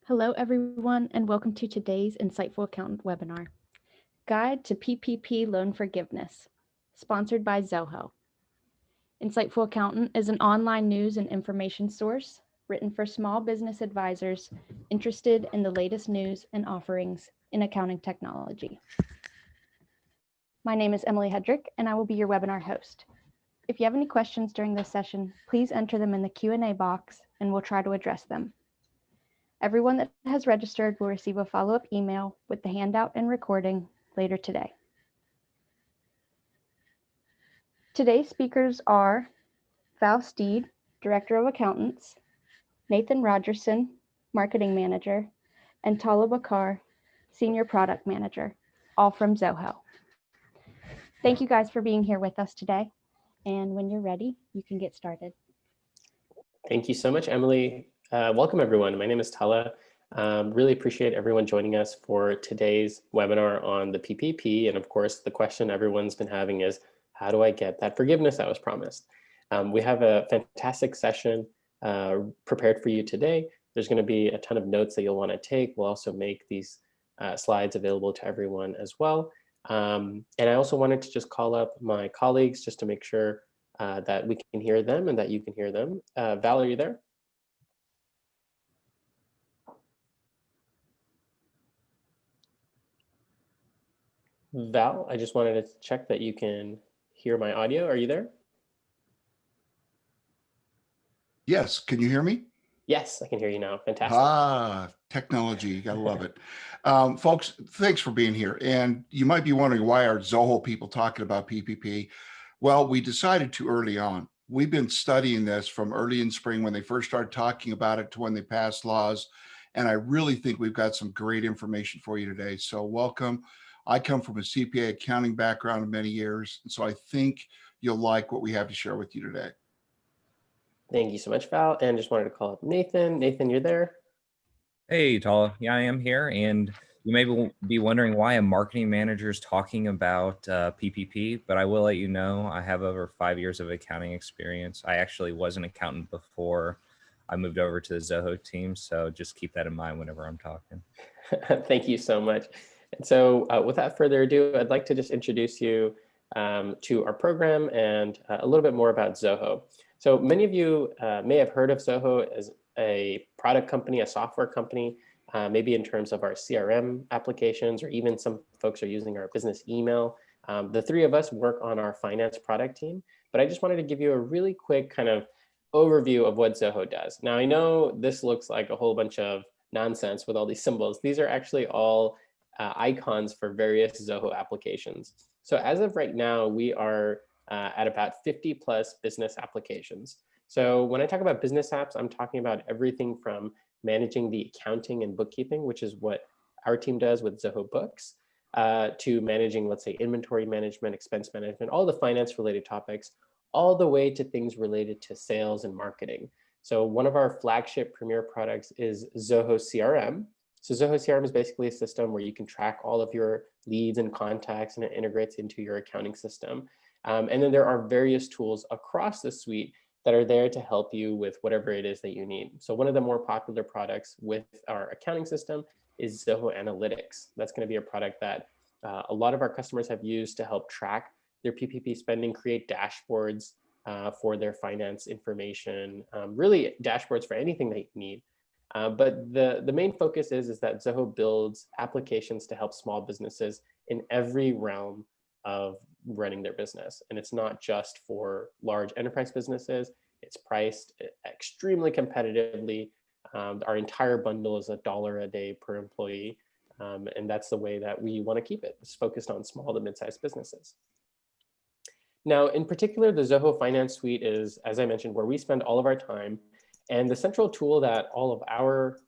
Hello, everyone, and welcome to today's Insightful Accountant webinar, Guide to PPP Loan Forgiveness, sponsored by Zoho. Insightful Accountant is an online news and information source written for small business advisors interested in the latest news and offerings in accounting technology. My name is Emily Hedrick, and I will be your webinar host. If you have any questions during this session, please enter them in the Q&A box, and we'll try to address them. Everyone that has registered will receive a follow-up email with the handout and recording later today. Today's speakers are Val Steed, Director of Accountants, Nathan Rogerson, Marketing Manager, and Tala Bakar, Senior Product Manager, all from Zoho. Thank you guys for being here with us today. And when you're ready, you can get started. Thank you so much, Emily. Welcome, everyone. My name is Tala. Really appreciate everyone joining us for today's webinar on the PPP. And of course, the question everyone's been having is, how do I get that forgiveness I was promised? We have a fantastic session prepared for you today. There's going to be a ton of notes that you'll want to take. We'll also make these slides available to everyone as well. And I also wanted to just call up my colleagues just to make sure that we can hear them and that you can hear them. Val, are you there? Val, I just wanted to check that you can hear my audio. Are you there? Yes, can you hear me? Yes, I can hear you now. Fantastic. Technology, you gotta love it. Folks, thanks for being here. And you might be wondering, why are Zoho people talking about PPP? Well, we decided to early on. We've been studying this from early in spring when they first started talking about it to when they passed laws. And I really think we've got some great information for you today. So welcome. I come from a CPA accounting background of many years, and so I think you'll like what we have to share with you today. Thank you so much, Val. And just wanted to call up Nathan. Nathan, you're there? Hey, Tala. Yeah, I am here. And you may be wondering why a marketing manager is talking about PPP, but I will let you know I have over 5 years of accounting experience. I actually was an accountant before I moved over to the Zoho team, so just keep that in mind whenever I'm talking. Thank you so much. And so without further ado, I'd like to just introduce you to our program and a little bit more about Zoho. So many of you may have heard of Zoho as a product company, a software company, maybe in terms of our CRM applications, or even some folks are using our business email. The three of us work on our finance product team, but I just wanted to give you a really quick kind of overview of what Zoho does. Now, I know this looks like a whole bunch of nonsense with all these symbols. These are actually all icons for various Zoho applications. So as of right now, we are at about 50 plus business applications. So when I talk about business apps, I'm talking about everything from managing the accounting and bookkeeping, which is what our team does with Zoho Books, to managing, let's say, inventory management, expense management, all the finance related topics, all the way to things related to sales and marketing. So one of our flagship premier products is Zoho CRM. So Zoho CRM is basically a system where you can track all of your leads and contacts, and it integrates into your accounting system. And then there are various tools across the suite that are there to help you with whatever it is that you need. So one of the more popular products with our accounting system is Zoho Analytics. That's going to be a product that a lot of our customers have used to help track their PPP spending, create dashboards for their finance information, really dashboards for anything that you need. But the main focus is that Zoho builds applications to help small businesses in every realm of running their business. And it's not just for large enterprise businesses. It's priced extremely competitively. Our entire bundle is $1 a day per employee. And that's the way that we want to keep it. It's focused on small to mid-sized businesses. Now, in particular, the Zoho Finance Suite is, as I mentioned, where we spend all of our time. And the central tool that all of our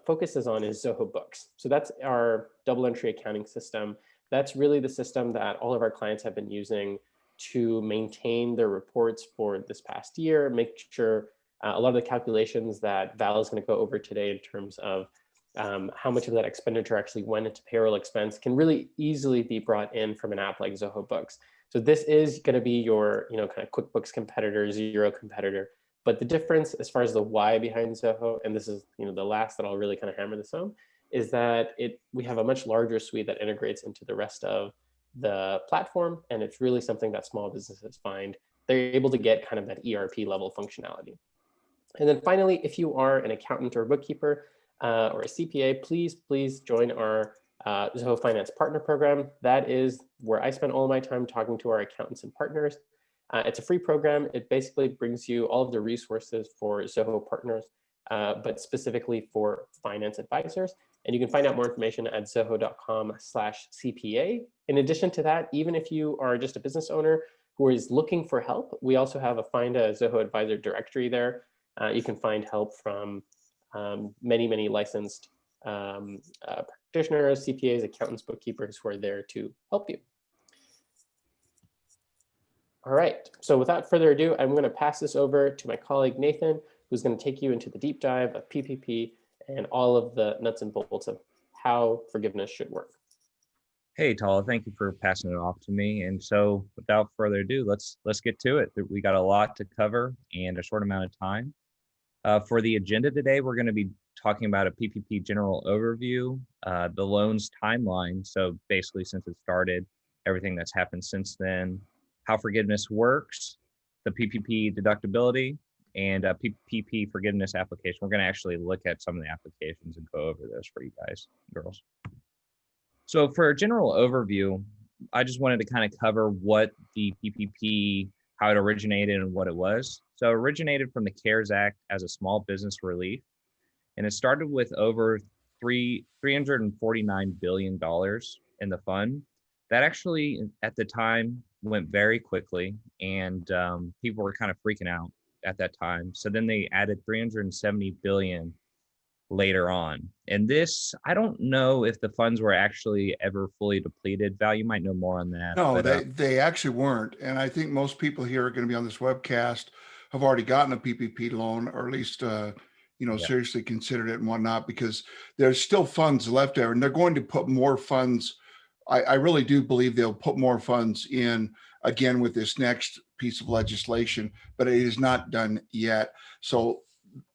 focus is on is Zoho Books. So that's our double entry accounting system. That's really the system that all of our clients have been using to maintain their reports for this past year, make sure a lot of the calculations that Val is going to go over today in terms of how much of that expenditure actually went into payroll expense can really easily be brought in from an app like Zoho Books. So this is going to be your kind of QuickBooks competitor, Xero competitor. But the difference as far as the why behind Zoho, and this is the last that I'll really kind of hammer this home, is that we have a much larger suite that integrates into the rest of the platform, and it's really something that small businesses find they're able to get kind of that ERP level functionality. And then finally, if you are an accountant or bookkeeper or a CPA, please join our Zoho Finance Partner Program. That is where I spend all of my time talking to our accountants and partners. It's a free program. It basically brings you all of the resources for Zoho partners, but specifically for finance advisors. And you can find out more information at zoho.com/CPA. In addition to that, even if you are just a business owner who is looking for help, we also have a Find a Zoho Advisor directory there. You can find help from many licensed practitioners, CPAs, accountants, bookkeepers who are there to help you. All right, so without further ado, I'm going to pass this over to my colleague Nathan, who's going to take you into the deep dive of PPP and all of the nuts and bolts of how forgiveness should work. Hey, Tala, thank you for passing it off to me. And so without further ado, let's get to it. We got a lot to cover and a short amount of time. For the agenda today, we're going to be talking about a PPP General Overview, the loans timeline. So basically, since it started, everything that's happened since then, how forgiveness works, the PPP deductibility, and a PPP forgiveness application. We're going to actually look at some of the applications and go over those for you guys, girls. So for a general overview, I just wanted to kind of cover what the PPP, how it originated and what it was. So it originated from the CARES Act as a small business relief, and it started with over $349 billion in the fund. That actually, at the time, went very quickly, and people were kind of freaking out at that time. So then they added 370 billion later on. And this, I don't know if the funds were actually ever fully depleted. Val, you might know more on that. No, but, they actually weren't. And I think most people here are going to be on this webcast have already gotten a PPP loan, or at least, seriously considered it and whatnot, because there's still funds left there, and they're going to put more funds. I really do believe they'll put more funds in again with this next piece of legislation, but it is not done yet. So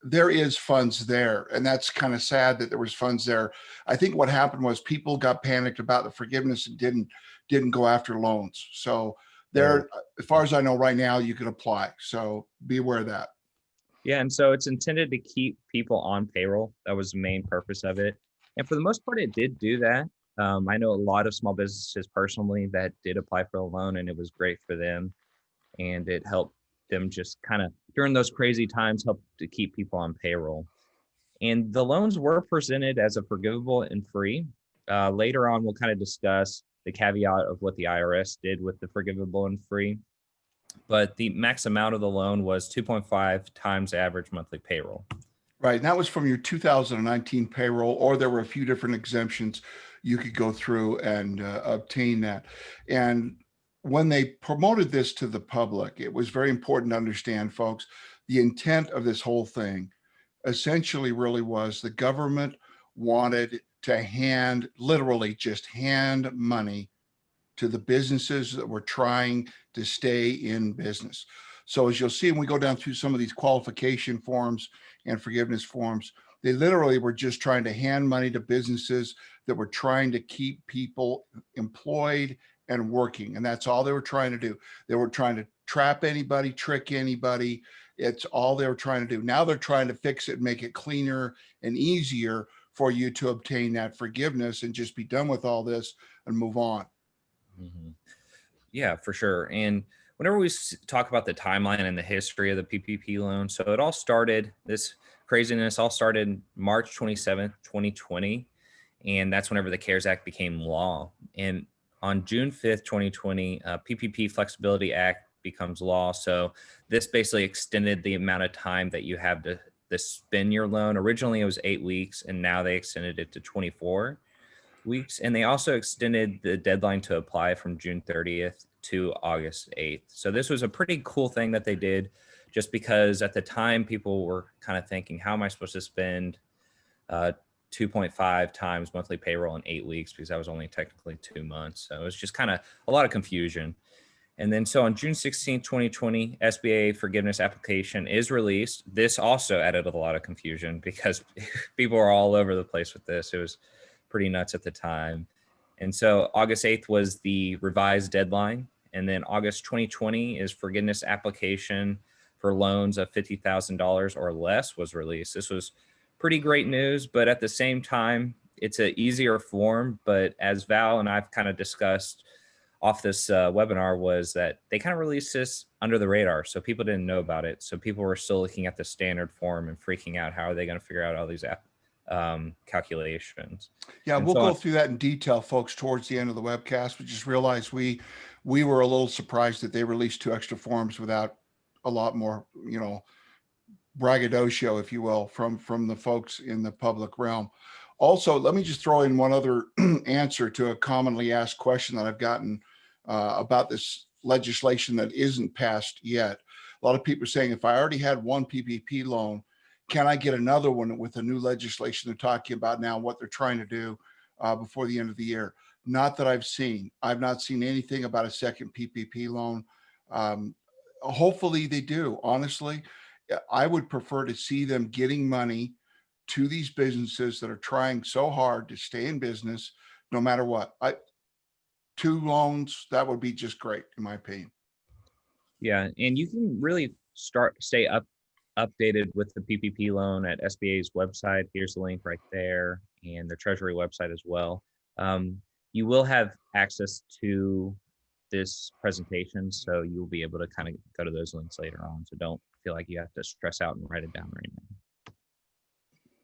there is funds there, and that's kind of sad that there was funds there. I think what happened was people got panicked about the forgiveness and didn't go after loans. So there, as far as I know right now, you can apply. So be aware of that. Yeah, and so it's intended to keep people on payroll. That was the main purpose of it. And for the most part, it did do that. I know a lot of small businesses personally that did apply for a loan, and it was great for them. And it helped them just kind of during those crazy times, help to keep people on payroll. And the loans were presented as a forgivable and free. Later on, we'll kind of discuss the caveat of what the IRS did with the forgivable and free. But the max amount of the loan was 2.5 times average monthly payroll. Right. And that was from your 2019 payroll, or there were a few different exemptions you could go through and obtain that. And when they promoted this to the public, it was very important to understand, folks, the intent of this whole thing essentially really was the government wanted to literally just hand money to the businesses that were trying to stay in business. So as you'll see, when we go down through some of these qualification forms and forgiveness forms, they literally were just trying to hand money to businesses that were trying to keep people employed and working. And that's all they were trying to do. They were trying to trap anybody, trick anybody. It's all they were trying to do. Now they're trying to fix it, make it cleaner and easier for you to obtain that forgiveness and just be done with all this and move on. Mm-hmm. Yeah, for sure. And whenever we talk about the timeline and the history of the PPP loan, so it all started, this craziness all started March 27th, 2020. And that's whenever the CARES Act became law. And on June 5th, 2020, PPP Flexibility Act becomes law. So this basically extended the amount of time that you have to spend your loan. Originally, it was 8 weeks, and now they extended it to 24 weeks. And they also extended the deadline to apply from June 30th to August 8th. So this was a pretty cool thing that they did, just because at the time people were kind of thinking, how am I supposed to spend 2.5 times monthly payroll in 8 weeks, because that was only technically 2 months. So it was just kind of a lot of confusion. And then so on June 16, 2020, SBA forgiveness application is released. This also added a lot of confusion because people are all over the place with this. It was pretty nuts at the time. And so August 8th was the revised deadline. And then August 2020 is forgiveness application for loans of $50,000 or less was released. This was pretty great news, but at the same time, it's an easier form. But as Val and I've kind of discussed off this webinar, was that they kind of released this under the radar. So people didn't know about it. So people were still looking at the standard form and freaking out. How are they going to figure out all these calculations? Yeah, And we'll so go through that in detail, folks, towards the end of the webcast. We just realized we were a little surprised that they released 2 extra forms without a lot more, braggadocio, if you will, from the folks in the public realm. Also, let me just throw in one other answer to a commonly asked question that I've gotten about this legislation that isn't passed yet. A lot of people are saying, if I already had one PPP loan, can I get another one with the new legislation they're talking about now, what they're trying to do before the end of the year? Not that I've seen. I've not seen anything about a second PPP loan. Hopefully they do. Honestly, I would prefer to see them getting money to these businesses that are trying so hard to stay in business, no matter what. 2 loans, that would be just great, in my opinion. yeah, and you can really stay updated with the PPP loan at SBA's website. Here's the link right there, and the Treasury website as well. You will have access to this presentation, so you'll be able to kind of go to those links later on. So don't feel like you have to stress out and write it down right now.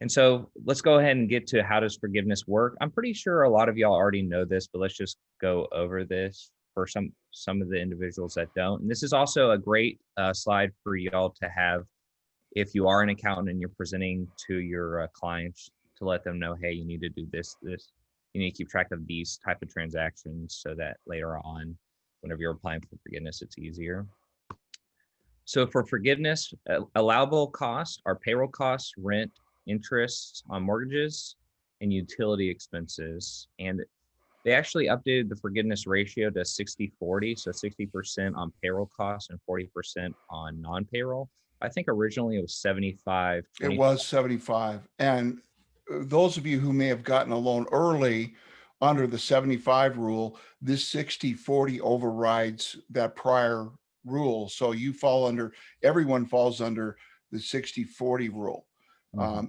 And so let's go ahead and get to how does forgiveness work. I'm pretty sure a lot of y'all already know this, but let's just go over this for some of the individuals that don't. And this is also a great slide for y'all to have if you are an accountant and you're presenting to your clients, to let them know, hey, you need to do this. You need to keep track of these type of transactions so that later on, whenever you're applying for forgiveness, it's easier. So for forgiveness, allowable costs are payroll costs, rent, interest on mortgages, and utility expenses. And they actually updated the forgiveness ratio to 60-40, so 60% on payroll costs and 40% on non-payroll. I think originally it was 75. It was 75. And those of you who may have gotten a loan early under the 75 rule, this 60-40 overrides that prior rule. So everyone falls under the 60-40 rule.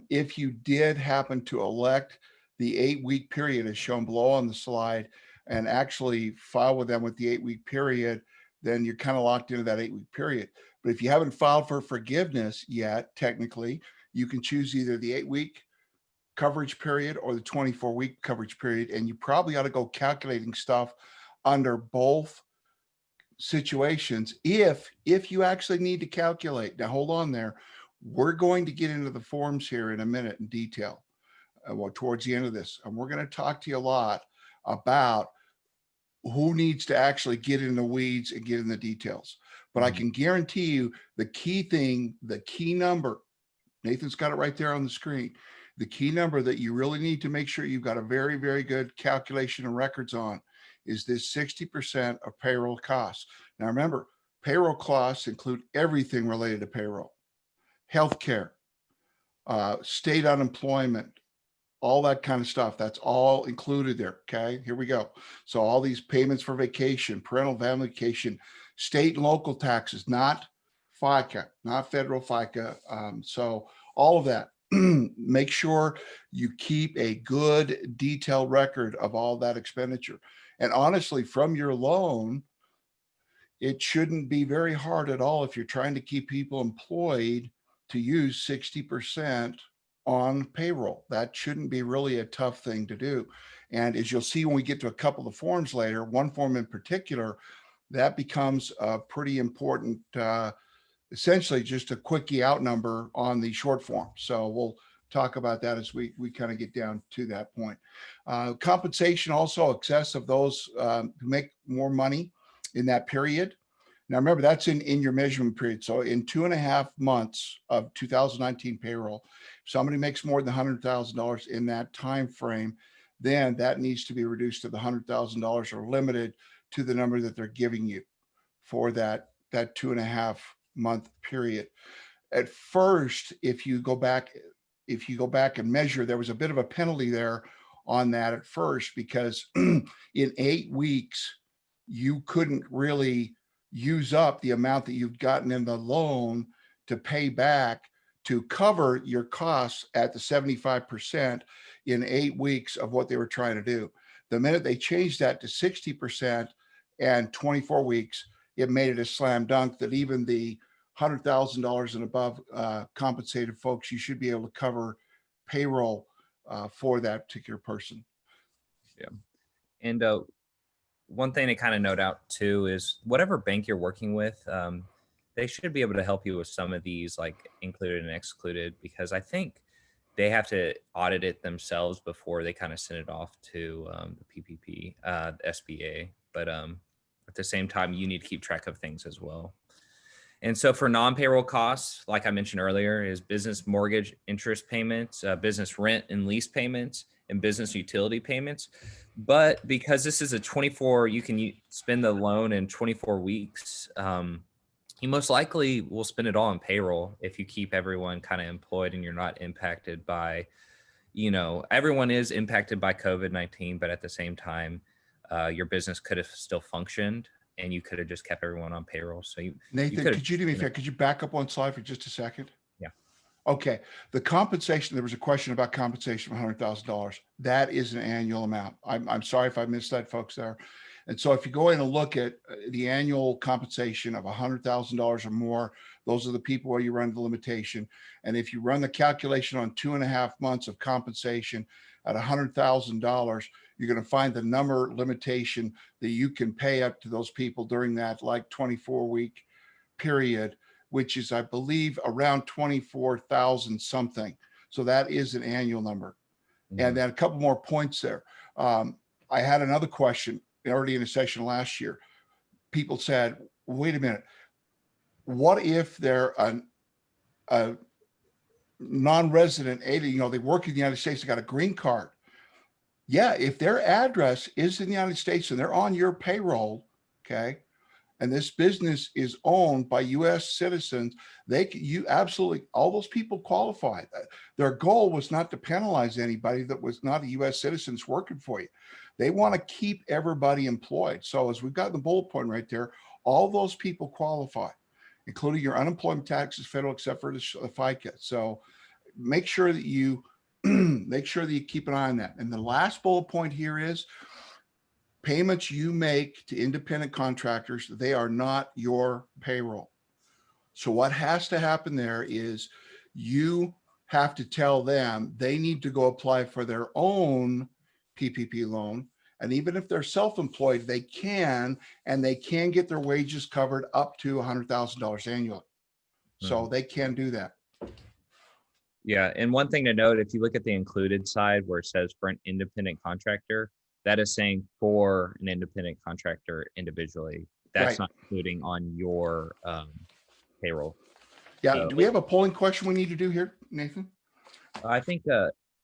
If you did happen to elect the 8-week period as shown below on the slide and actually file with them with the 8-week period, then you're kind of locked into that 8-week period. But if you haven't filed for forgiveness yet, technically, you can choose either the 8-week coverage period or the 24-week coverage period. And you probably ought to go calculating stuff under both situations if you actually need to calculate. Now, hold on there. We're going to get into the forms here in a minute in detail towards the end of this. And we're going to talk to you a lot about who needs to actually get in the weeds and get in the details. But I can guarantee you the key thing, the key number, Nathan's got it right there on the screen. The key number that you really need to make sure you've got a very, very good calculation and records on is this 60% of payroll costs. Now remember, payroll costs include everything related to payroll, healthcare, state unemployment, all that kind of stuff. That's all included there. Okay, here we go. So all these payments for vacation, parental family vacation, state and local taxes, not FICA, not federal FICA. So all of that. Make sure you keep a good detailed record of all that expenditure. And honestly, from your loan, it shouldn't be very hard at all if you're trying to keep people employed to use 60% on payroll. That shouldn't be really a tough thing to do. And as you'll see when we get to a couple of forms later, one form in particular, that becomes a pretty important, essentially just a quickie out number on the short form. So we'll talk about that as we kind of get down to that point. Compensation also excess of those who make more money in that period. Now remember, that's in your measurement period. So in 2.5 months of 2019 payroll, if somebody makes more than $100,000 in that time frame, then that needs to be reduced to the $100,000 or limited to the number that they're giving you for that 2.5-month period. At first, if you go back and measure, there was a bit of a penalty there on that at first, because in 8 weeks, you couldn't really use up the amount that you've gotten in the loan to pay back to cover your costs at the 75% in 8 weeks of what they were trying to do. The minute they changed that to 60% and 24 weeks, it made it a slam dunk that even the $100,000 and above compensated folks, you should be able to cover payroll for that particular person. Yeah. And one thing to kind of note out too is whatever bank you're working with, they should be able to help you with some of these like included and excluded, because I think they have to audit it themselves before they kind of send it off to the PPP, SBA. But at the same time, you need to keep track of things as well. And so for non-payroll costs, like I mentioned earlier, is business mortgage interest payments, business rent and lease payments, and business utility payments. But because this is a 24, you can spend the loan in 24 weeks. You most likely will spend it all on payroll if you keep everyone kind of employed and you're not impacted by, everyone is impacted by COVID-19, but at the same time, your business could have still functioned and you could have just kept everyone on payroll. So Nathan, could you do me a favor? Could you back up one slide for just a second? Yeah. Okay. The compensation, there was a question about compensation of $100,000. That is an annual amount. I'm sorry if I missed that, folks, there. And so if you go in and look at the annual compensation of $100,000 or more, those are the people where you run the limitation. And if you run the calculation on 2.5 months of compensation at $100,000, you're going to find the number limitation that you can pay up to those people during that like 24-week period, which is, I believe, around 24,000 something. So that is an annual number. Mm-hmm. And then a couple more points there. I had another question already in a session last year. People said, wait a minute, what if they're a non-resident alien, they work in the United States, they got a green card. Yeah, if their address is in the United States and they're on your payroll, okay, and this business is owned by U.S. citizens, you absolutely, all those people qualify. Their goal was not to penalize anybody that was not a U.S. citizen working for you. They want to keep everybody employed. So as we've got the bullet point right there, all those people qualify, including your unemployment taxes, federal, except for the FICA. So make sure that you keep an eye on that. And the last bullet point here is payments you make to independent contractors, they are not your payroll. So what has to happen there is you have to tell them they need to go apply for their own PPP loan. And even if they're self-employed, they can get their wages covered up to $100,000 annually. So they can do that. Yeah. And one thing to note, if you look at the included side where it says for an independent contractor, that is saying for an independent contractor individually. That's not including on your payroll. Yeah. So, do we have a polling question we need to do here, Nathan? I think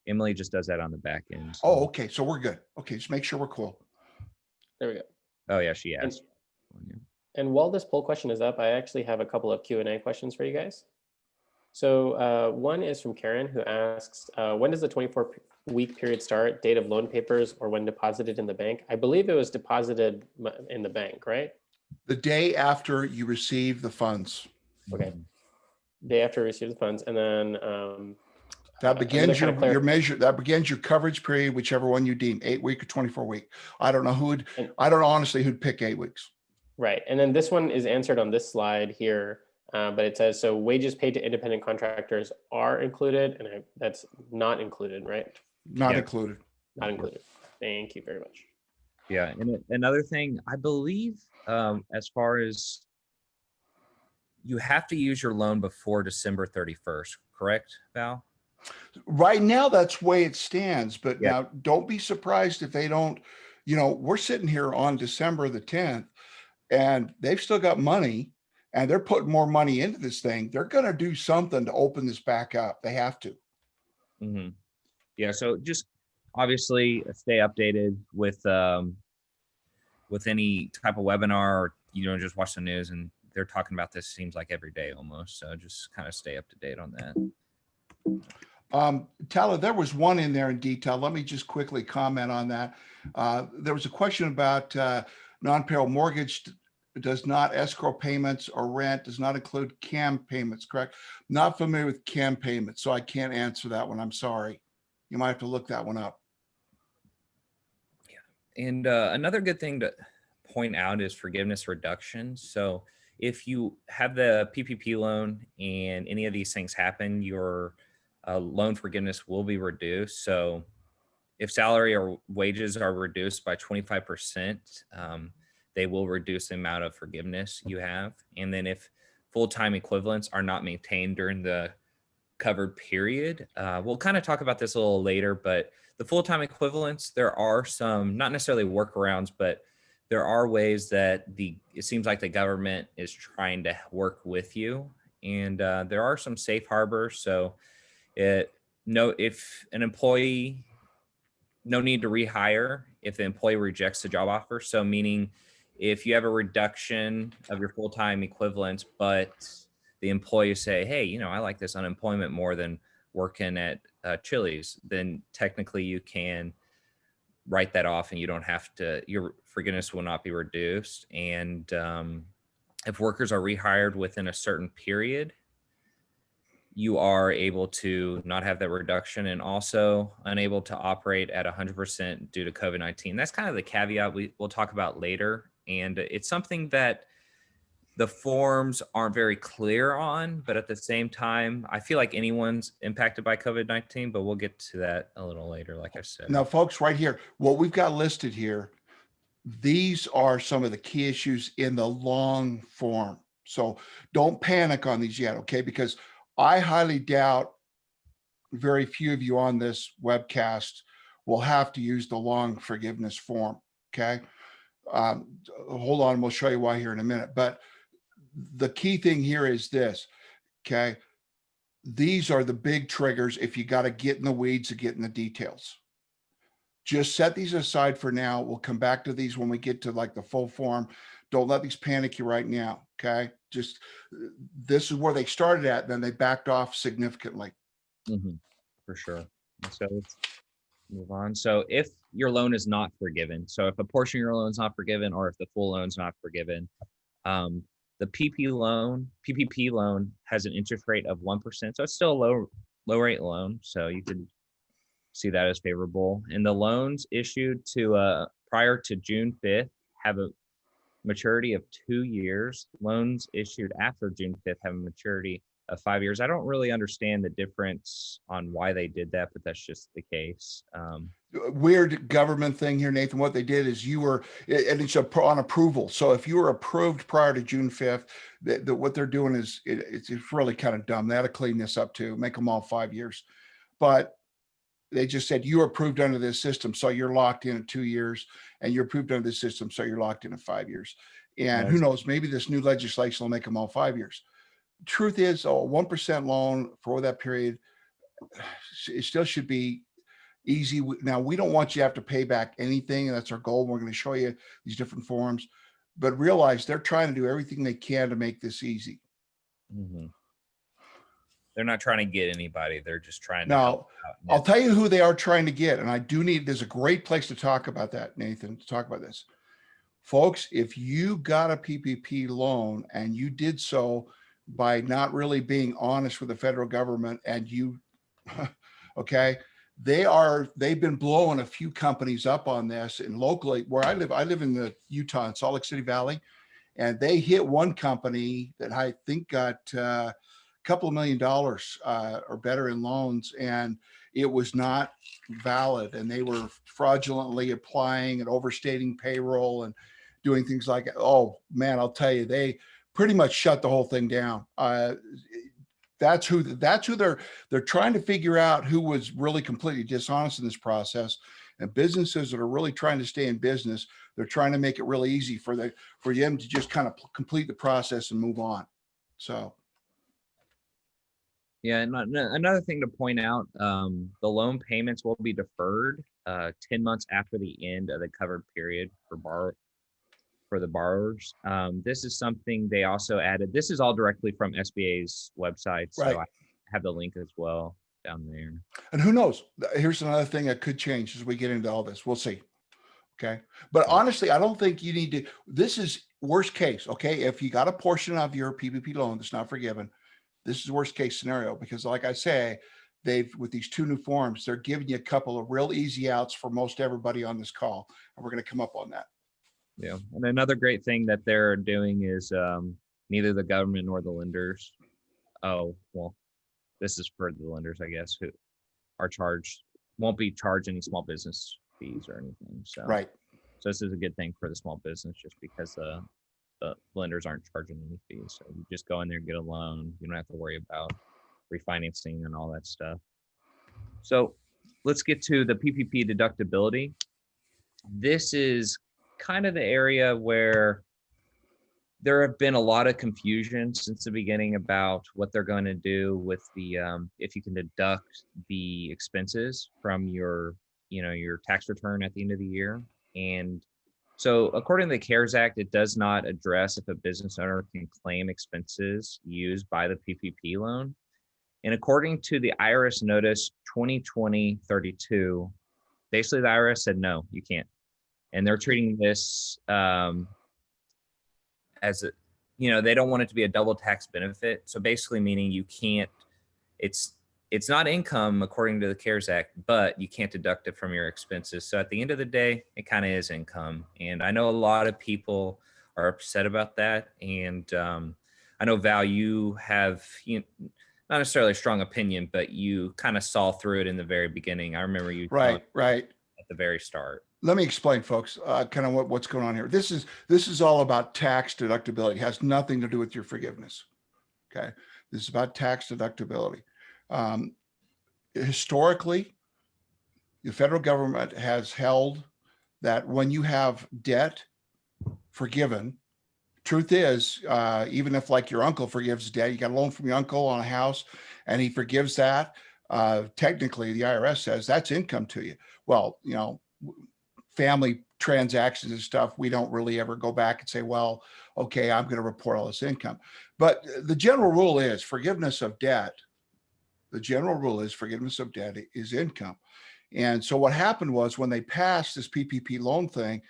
Emily just does that on the back end. So. Oh, okay. So we're good. Okay. Just make sure we're cool. There we go. Oh, yeah. She asked. And while this poll question is up, I actually have a couple of Q&A questions for you guys. So one is from Karen, who asks, when does the 24-week period start? Date of loan papers or when deposited in the bank? I believe it was deposited in the bank, right? The day after you receive the funds. Okay. Day after you receive the funds. And then that begins your measure. That begins your coverage period, whichever one you deem, 8-week or 24-week. I don't know I don't know honestly who'd pick 8 weeks. Right. And then this one is answered on this slide here. But it says, so wages paid to independent contractors are included, and that's not included, right? Not included. Not included. Thank you very much. Yeah, and another thing, I believe, as far as you have to use your loan before December 31st, correct, Val? Right now, that's the way it stands. But now, don't be surprised if they don't. We're sitting here on December the 10th, and they've still got money. And they're putting more money into this thing. They're going to do something to open this back up. They have to. Mm-hmm. Yeah. So just obviously stay updated with any type of webinar or you don't just watch the news and they're talking about this seems like every day almost. So just kind of stay up to date on that. Tyler, there was one in there in detail. Let me just quickly comment on that. There was a question about non-payroll mortgage does not escrow payments or rent does not include CAM payments, correct? Not familiar with CAM payments, so I can't answer that one. I'm sorry. You might have to look that one up. Yeah. And another good thing to point out is forgiveness reduction. So if you have the PPP loan and any of these things happen, your loan forgiveness will be reduced. So if salary or wages are reduced by 25%, they will reduce the amount of forgiveness you have. And then if full-time equivalents are not maintained during the covered period, we'll kind of talk about this a little later, but the full-time equivalents, there are some, not necessarily workarounds, but there are ways that it seems like the government is trying to work with you. And there are some safe harbors. So if an employee, no need to rehire if the employee rejects the job offer. So meaning if you have a reduction of your full-time equivalents, but the employee say, hey, I like this unemployment more than working at Chili's, then technically you can write that off and you don't have to, your forgiveness will not be reduced. And if workers are rehired within a certain period, you are able to not have that reduction and also unable to operate at 100% due to COVID-19. That's kind of the caveat we'll talk about later. And it's something that the forms aren't very clear on, but at the same time, I feel like anyone's impacted by COVID-19, but we'll get to that a little later, like I said. Now, folks, right here, what we've got listed here, these are some of the key issues in the long form. So don't panic on these yet, okay? Because I highly doubt very few of you on this webcast will have to use the long forgiveness form, okay? Hold on, we'll show you why here in a minute. But the key thing here is this, okay? These are the big triggers if you got to get in the weeds and get in the details. Just set these aside for now. We'll come back to these when we get to like the full form. Don't let these panic you right now, okay? Just, this is where they started at, then they backed off significantly. For sure. So let's move on. So if your loan is not forgiven, so if a portion of your loan is not forgiven or if the full loan is not forgiven, the PPP loan has an interest rate of 1%. So it's still a low rate loan. So you could see that as favorable. And the loans issued to prior to June 5th have a maturity of 2 years. Loans issued after June 5th have a maturity of 5 years. I don't really understand the difference on why they did that, but that's just the case. Weird government thing here, Nathan. What they did is and it's on approval. So if you were approved prior to June 5th, what they're doing is it's really kind of dumb. They had to clean this up too, make them all 5 years. But they just said you're approved under this system, so you're locked in at 2 years, and you're approved under this system, so you're locked in at 5 years. And who knows, maybe this new legislation will make them all 5 years. Truth is, a 1% loan for that period, it still should be easy. Now, we don't want you to have to pay back anything, and that's our goal. We're going to show you these different forms, but realize they're trying to do everything they can to make this easy. They're not trying to get anybody. They're just trying to now, help out. I'll tell you who they are trying to get. And I do there's a great place to talk about that, Nathan, to talk about this. Folks, if you got a PPP loan and you did so by not really being honest with the federal government and okay, they've been blowing a few companies up on this. And locally where I live in the Utah in Salt Lake City Valley, and they hit one company that I think got couple of $1 million or better in loans, and it was not valid, and they were fraudulently applying and overstating payroll and doing things like, oh man, I'll tell you, they pretty much shut the whole thing down. That's who they're trying to figure out who was really completely dishonest in this process. And businesses that are really trying to stay in business, they're trying to make it really easy for them to just kind of complete the process and move on. So. Yeah, and another thing to point out, the loan payments will be deferred 10 months after the end of the covered period for for the borrowers. This is something they also added. This is all directly from SBA's website. So Right. I have the link as well down there. And who knows? Here's another thing that could change as we get into all this. We'll see. Okay. But honestly, I don't think you need to, this is worst case. Okay. If you got a portion of your PPP loan that's not forgiven, this is worst case scenario, because like I say, with these two new forms, they're giving you a couple of real easy outs for most everybody on this call. And we're going to come up on that. Yeah. And another great thing that they're doing is neither the government nor the lenders. Oh, well, this is for the lenders, I guess, who are won't be charged any small business fees or anything. So, right. So this is a good thing for the small business, just because the lenders aren't charging any fees. So you just go in there and get a loan. You don't have to worry about refinancing and all that stuff. So let's get to the PPP deductibility. This is kind of the area where there have been a lot of confusion since the beginning about what they're going to do with the if you can deduct the expenses from your tax return at the end of the year. And so according to the CARES Act, it does not address if a business owner can claim expenses used by the PPP loan. And according to the IRS notice 2020-32, basically the IRS said, no, you can't. And they're treating this as they don't want it to be a double tax benefit. So basically meaning you can't, it's not income according to the CARES Act, but you can't deduct it from your expenses. So at the end of the day, it kind of is income. And I know a lot of people are upset about that. And I know Val, you have, not necessarily a strong opinion, but you kind of saw through it in the very beginning. I remember you right at the very start. Let me explain, folks, kind of what's going on here. This is all about tax deductibility. It has nothing to do with your forgiveness. Okay, this is about tax deductibility. Historically, the federal government has held that when you have debt forgiven, truth is, even if like your uncle forgives debt, you got a loan from your uncle on a house and he forgives that, technically the IRS says that's income to you. Well, family transactions and stuff, we don't really ever go back and say, well, okay, I'm going to report all this income. But the general rule is forgiveness of debt. The general rule is forgiveness of debt is income. And so what happened was when they passed this PPP loan thing,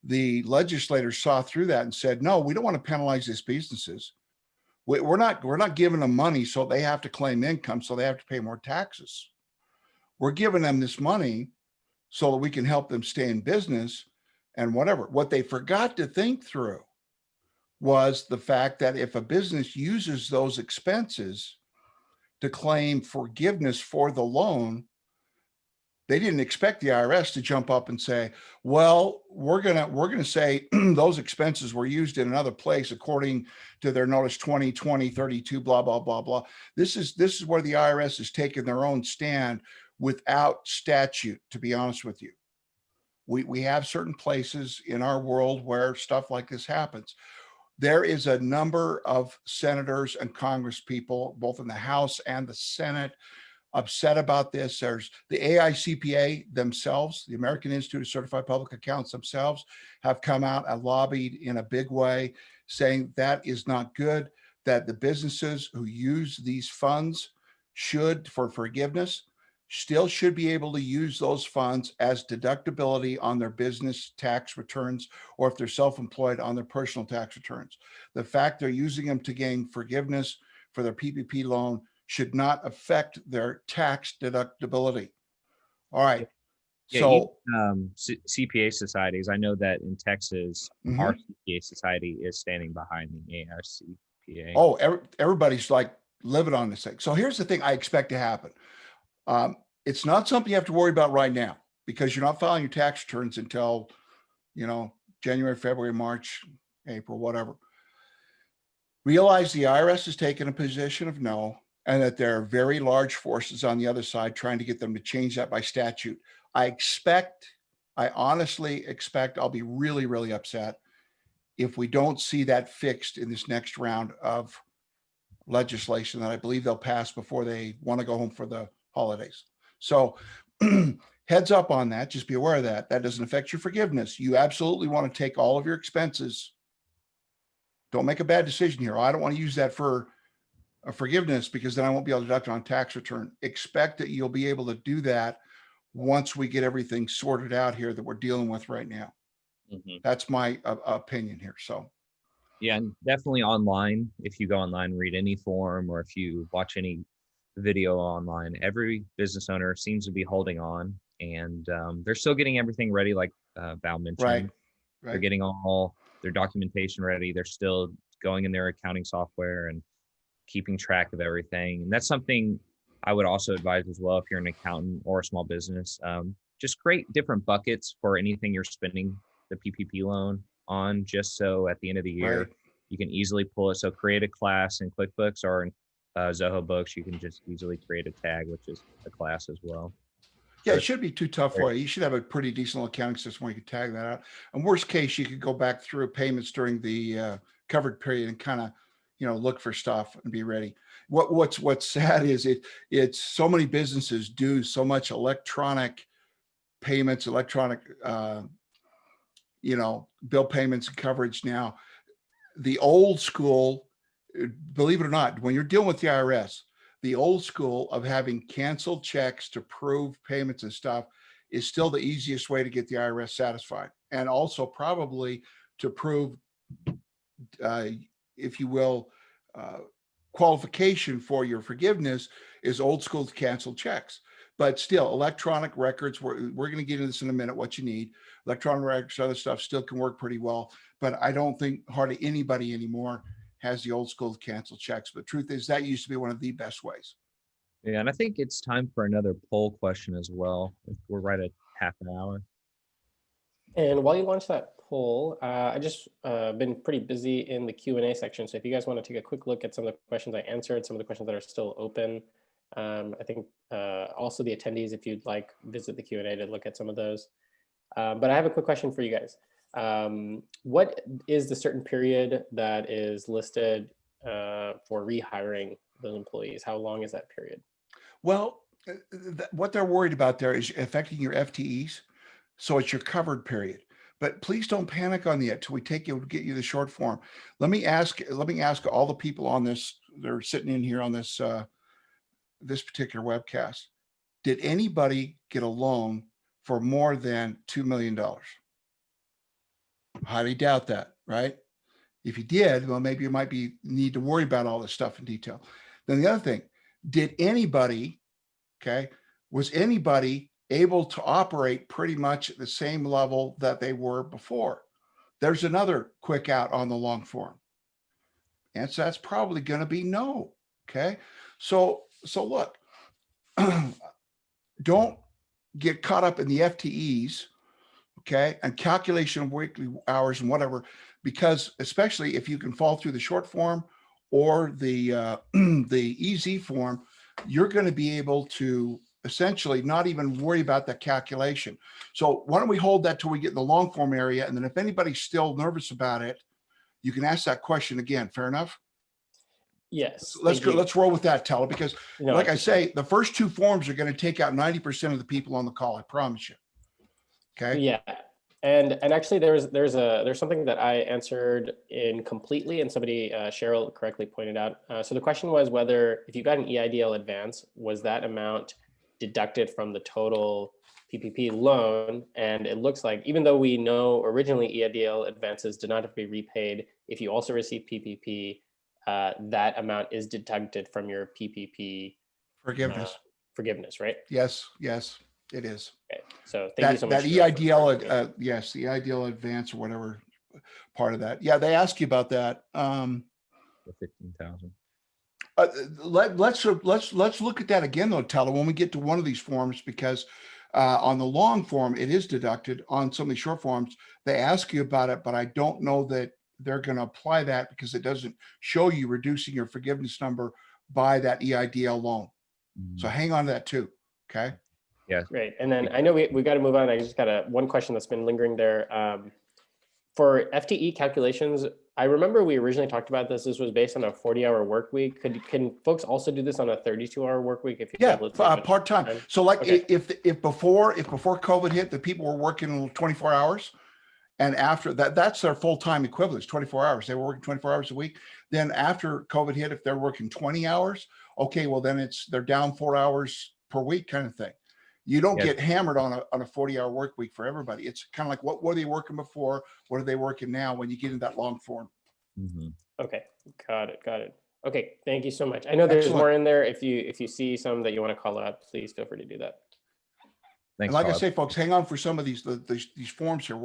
the legislators saw through that and said, no, we don't want to penalize these businesses. We're not giving them money so they have to claim income, so they have to pay more taxes. We're giving them this money so that we can help them stay in business and whatever. What they forgot to think through was the fact that if a business uses those expenses to claim forgiveness for the loan, they didn't expect the IRS to jump up and say, well, we're gonna say those expenses were used in another place according to their notice 2020-32, blah, blah, blah, blah. This is where the IRS is taking their own stand without statute, to be honest with you. We have certain places in our world where stuff like this happens. There is a number of senators and Congress people, both in the House and the Senate, upset about this. There's the AICPA themselves, the American Institute of Certified Public Accountants themselves, have come out and lobbied in a big way, saying that is not good, that the businesses who use these funds for forgiveness still should be able to use those funds as deductibility on their business tax returns, or if they're self-employed, on their personal tax returns. The fact they're using them to gain forgiveness for their PPP loan should not affect their tax deductibility. All right. Yeah, so CPA societies, I know that in Texas, our CPA society is standing behind the AICPA. Oh, everybody's like living on this thing. So here's the thing I expect to happen. It's not something you have to worry about right now, because you're not filing your tax returns until, January, February, March, April, whatever. Realize the IRS has taken a position of no, and that there are very large forces on the other side trying to get them to change that by statute. I honestly expect I'll be really, really upset if we don't see that fixed in this next round of legislation that I believe they'll pass before they want to go home for the holidays. So heads up on that, just be aware of that. That doesn't affect your forgiveness. You absolutely want to take all of your expenses Don't make a bad decision here. I don't want to use that for a forgiveness because then I won't be able to deduct it on tax return. Expect that you'll be able to do that once we get everything sorted out here that we're dealing with right now. That's my opinion here. So yeah, and definitely online. If you go online, read any forum, or if you watch any video online, every business owner seems to be holding on, and they're still getting everything ready, like Val mentioned. They're getting all their documentation ready. They're still going in their accounting software and keeping track of everything. And that's something I would also advise as well if you're an accountant or a small business. Just create different buckets for anything you're spending the PPP loan on, just so at the end of the year, you can easily pull it. So create a class in QuickBooks or in Zoho Books. You can just easily create a tag, which is a class as well. yeah, it shouldn't be too tough for you. You should have a pretty decent accounting system where you can tag that out. And worst case, you could go back through payments during the covered period and kind of, look for stuff and be ready. What's sad is it's so many businesses do so much electronic payments, electronic, bill payments and coverage now. The old school, believe it or not, when you're dealing with the IRS, the old school of having canceled checks to prove payments and stuff is still the easiest way to get the IRS satisfied. And also probably to prove, if you will, qualification for your forgiveness is old school canceled checks. But still, electronic records, we're going to get into this in a minute, what you need. Electronic records, other stuff still can work pretty well. But I don't think hardly anybody anymore has the old school cancel checks. But the truth is that used to be one of the best ways. Yeah, and I think it's time for another poll question as well. We're right at half an hour. And while you launch that poll, I just been pretty busy in the Q&A section. So if you guys want to take a quick look at some of the questions I answered, some of the questions that are still open, I think also the attendees, if you'd like, visit the Q&A to look at some of those. But I have a quick question for you guys. What is the certain period that is listed for rehiring those employees? How long is that period? Well, what they're worried about there is affecting your FTEs. So it's your covered period. But please don't panic on that till we get you the short form. Let me ask all the people on this, they're sitting in here on this this particular webcast. Did anybody get a loan for more than $2 million? Highly doubt that, right? If you did, well, maybe you might need to worry about all this stuff in detail. Then the other thing, did anybody, was anybody able to operate pretty much at the same level that they were before? There's another quick out on the long form. And so that's probably going to be no. Okay. So look, don't get caught up in the FTEs, and calculation of weekly hours and whatever, because especially if you can fall through the short form or the EZ form, you're going to be able to essentially not even worry about that calculation. So why don't we hold that till we get in the long form area, and then if anybody's still nervous about it, you can ask that question again. Fair enough? Yes. Let's go. Let's roll with that, Teller, because like I say, the first two forms are going to take out 90% of the people on the call. I promise you. Okay. Yeah. And actually there's something that I answered incompletely, and somebody, Cheryl, correctly pointed out. So the question was whether if you got an EIDL advance, was that amount deducted from the total PPP loan? And it looks like, even though we know originally EIDL advances did not have to be repaid, if you also receive PPP, that amount is deducted from your PPP forgiveness, right? Yes, it is. Okay. So thank you so much. That EIDL, yes, the EIDL advance or whatever part of that. Yeah, they ask you about that. The 15,000. Let's look at that again though, Teller, when we get to one of these forms, because on the long form it is deducted. On some of the short forms they ask you about it, but I don't know that they're going to apply that because it doesn't show you reducing your forgiveness number by that EIDL loan. So hang on to that too. Okay. Yeah. Great. And then I know we got to move on. I just got one question that's been lingering there. For FTE calculations, I remember we originally talked about this. This was based on a 40-hour work week. Can folks also do this on a 32-hour work week? Part-time. So like if before COVID hit, the people were working 24 hours, And after that, that's their full-time equivalents, 24 hours. They were working 24 hours a week. Then after COVID hit, if they're working 20 hours, okay, well then they're down 4 hours per week kind of thing. You don't Yes. get hammered on a 40-hour work week for everybody. It's kind of like, what were they working before? What are they working now when you get in that long form? Mhm. Okay, got it, got it. Okay, thank you so much. I know there's Excellent. more in there. If you see some that you want to call out, please feel free to do that. And Thanks, like I Todd. say, folks, hang on for some of these forms here.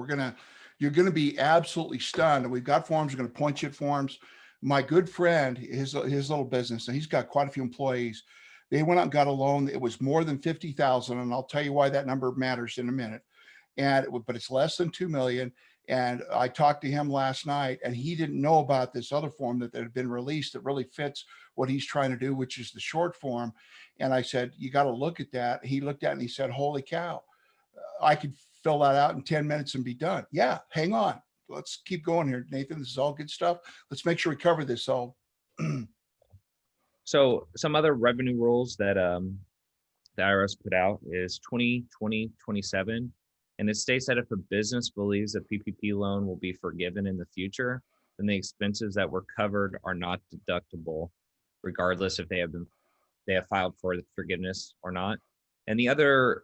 You're gonna be absolutely stunned. And we've got forms. We're gonna point you at forms. My good friend, his little business, and he's got quite a few employees. They went out and got a loan. It was more than 50,000, and I'll tell you why that number matters in a minute. But it's less than 2 million. And I talked to him last night, and he didn't know about this other form that had been released that really fits what he's trying to do, which is the short form. And I said, you got to look at that. He looked at it and he said, holy cow, I could fill that out in 10 minutes and be done. Yeah, hang on. Let's keep going here, Nathan. This is all good stuff. Let's make sure we cover this all. So some other revenue rules that the IRS put out is 20-20-27. And it states that if a business believes a PPP loan will be forgiven in the future, then the expenses that were covered are not deductible, regardless if they have filed for the forgiveness or not. And the other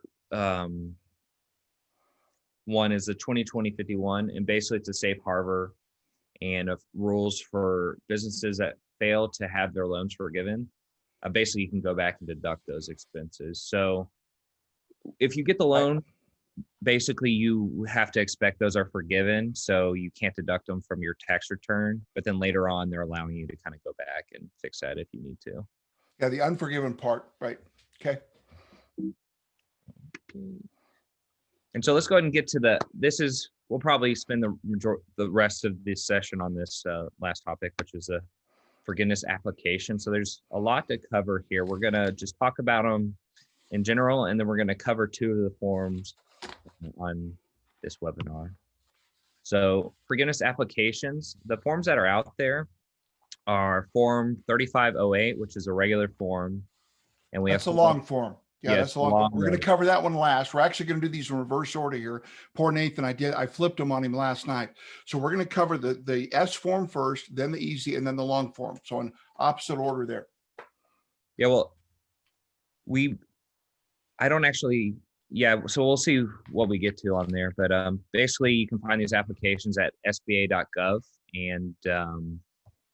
one is the 20-20-51, and basically it's a safe harbor and of rules for businesses that fail to have their loans forgiven. Basically, you can go back and deduct those expenses. So if you get the loan, basically you have to expect those are forgiven. So you can't deduct them from your tax return, but then later on, they're allowing you to kind of go back and fix that if you need to. Yeah, the unforgiven part, right? Okay. And so let's go ahead and get to we'll probably spend the rest of this session on this last topic, which is a forgiveness application. So there's a lot to cover here. We're going to just talk about them in general, and then we're going to cover two of the forms on this webinar. So forgiveness applications, the forms that are out there are Form 3508, which is a regular form. And That's a long form. Yeah, that's a long one. We're going to cover that one last. We're actually going to do these in reverse order here. Poor Nathan, I flipped them on him last night. So we're going to cover the S form first, then the easy, and then the long form. So in opposite order there. Yeah, well, I don't actually, yeah, so we'll see what we get to on there. But basically, you can find these applications at sba.gov, and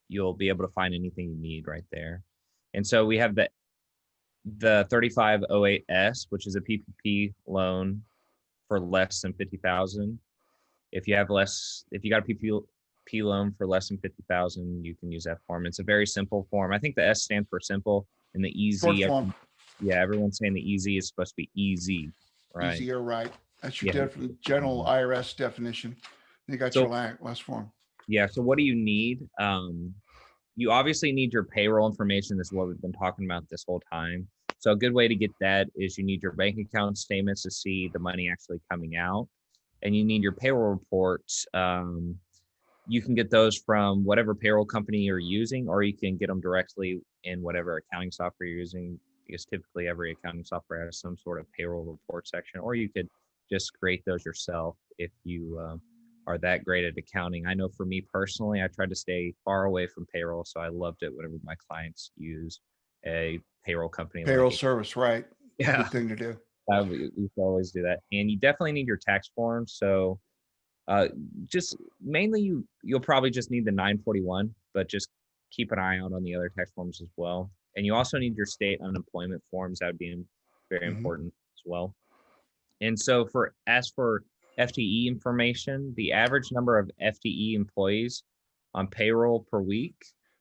you'll be able to find anything you need right there. And so we have the 3508S, which is a PPP loan for less than 50,000. If you got a PPP loan for less than 50,000, you can use that form. It's a very simple form. I think the S stands for simple, and the easy. Yeah, everyone's saying the easy is supposed to be easy, right? Easier, right? That's your general IRS definition. You got your last form. Yeah. So what do you need? You obviously need your payroll information. This is what we've been talking about this whole time. So a good way to get that is you need your bank account statements to see the money actually coming out, and you need your payroll reports. You can get those from whatever payroll company you're using, or you can get them directly in whatever accounting software you're using, because typically every accounting software has some sort of payroll report section, or you could just create those yourself if you are that great at accounting. I know for me personally, I tried to stay far away from payroll, so I loved it whenever my clients use a payroll company. Payroll service, right? Yeah. Good thing to do. We always do that. And you definitely need your tax forms. So just mainly you'll probably just need the 941, but just keep an eye out on the other tax forms as well. And you also need your state unemployment forms. That would be very important as well. And so as for FTE information, the average number of FTE employees on payroll per week.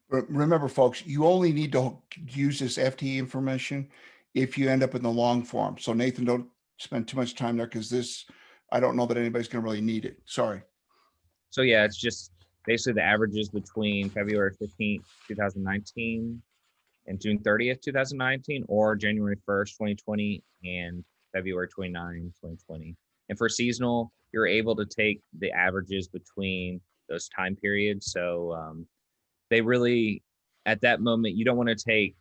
But remember, folks, you only need to use this FTE information if you end up in the long form. So Nathan, don't spend too much time there, because I don't know that anybody's going to really need it. Sorry. So yeah, it's just basically the averages between February 15th, 2019 and June 30th, 2019, or January 1st, 2020 and February 29, 2020. And for seasonal, you're able to take the averages between those time periods. So they really, at that moment, you don't want to take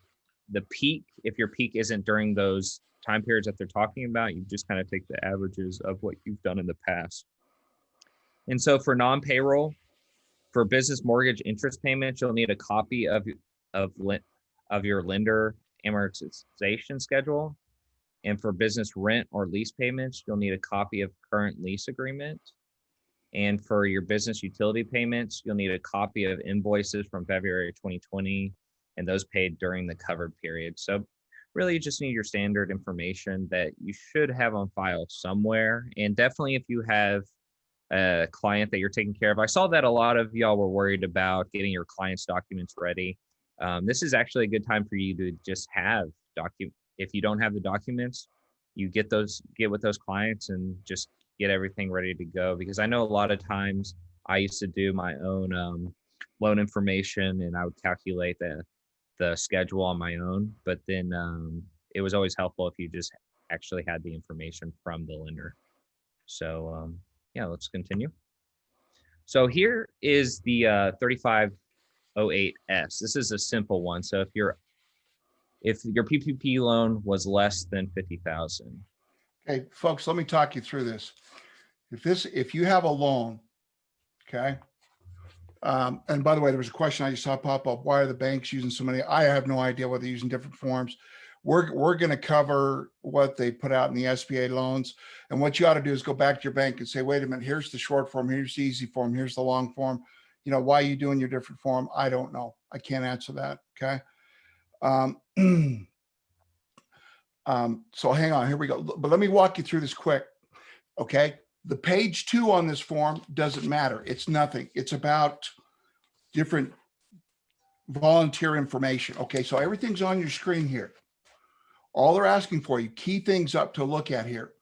the peak. If your peak isn't during those time periods that they're talking about, you just kind of take the averages of what you've done in the past. And so for non-payroll, for business mortgage interest payments, you'll need a copy of your lender amortization schedule. And for business rent or lease payments, you'll need a copy of current lease agreement. And for your business utility payments, you'll need a copy of invoices from February 2020 and those paid during the covered period. So really you just need your standard information that you should have on file somewhere. And definitely if you have a client that you're taking care of, I saw that a lot of y'all were worried about getting your client's documents ready. This is actually a good time for you to just have if you don't have the documents, you get with those clients and just get everything ready to go. Because I know a lot of times I used to do my own loan information and I would calculate the schedule on my own, but then it was always helpful if you just actually had the information from the lender. So yeah, let's continue. So here is the 3508S. This is a simple one. So if your PPP loan was less than 50,000. Okay, folks, let me talk you through this. If you have a loan, okay, and by the way, there was a question I just saw pop up. Why are the banks using so many? I have no idea whether they're using different forms. We're going to cover what they put out in the SBA loans. And what you ought to do is go back to your bank and say, wait a minute, here's the short form, here's the easy form, here's the long form. You know, why are you doing your different form? I don't know. I can't answer that. Okay. So hang on, here we go. But let me walk you through this quick. Okay. The page 2 on this form doesn't matter. It's nothing. It's about different volunteer information. Okay. So everything's on your screen here. All they're asking for you, key things up to look at here.